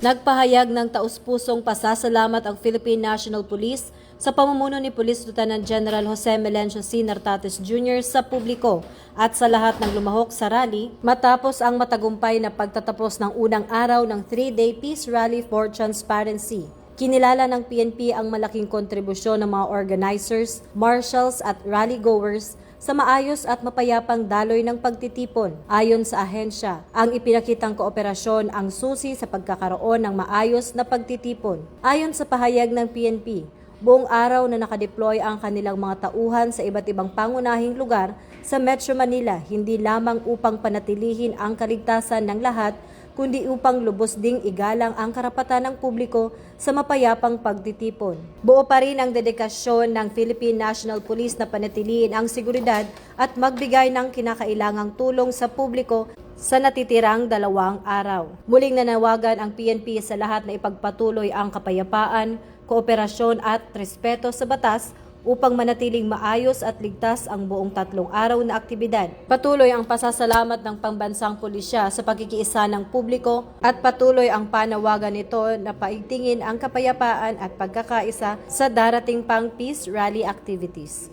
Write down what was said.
Nagpahayag ng taus-pusong pasasalamat ang Philippine National Police sa pamumuno ni Police Lieutenant General Jose Melencio C. Nartates Jr. sa publiko at sa lahat ng lumahok sa rally matapos ang matagumpay na pagtatapos ng unang araw ng 3-day Peace Rally for Transparency. Kinilala ng PNP ang malaking kontribusyon ng mga organizers, marshals at rally-goers sa maayos at mapayapang daloy ng pagtitipon. Ayon sa ahensya, ang ipinakitang kooperasyon ang susi sa pagkakaroon ng maayos na pagtitipon. Ayon sa pahayag ng PNP, buong araw na nakadeploy ang kanilang mga tauhan sa iba't ibang pangunahing lugar sa Metro Manila, hindi lamang upang panatilihin ang kaligtasan ng lahat, kundi upang lubos ding igalang ang karapatan ng publiko sa mapayapang pagtitipon. Buo pa rin ang dedikasyon ng Philippine National Police na panatilihin ang seguridad at magbigay ng kinakailangang tulong sa publiko sa natitirang 2 araw. Muling nanawagan ang PNP sa lahat na ipagpatuloy ang kapayapaan, kooperasyon at respeto sa batas upang manatiling maayos at ligtas ang buong 3 araw na aktibidad. Patuloy ang pasasalamat ng pambansang pulisya sa pagkikiisa ng publiko at patuloy ang panawagan nito na paigtingin ang kapayapaan at pagkakaisa sa darating pang peace rally activities.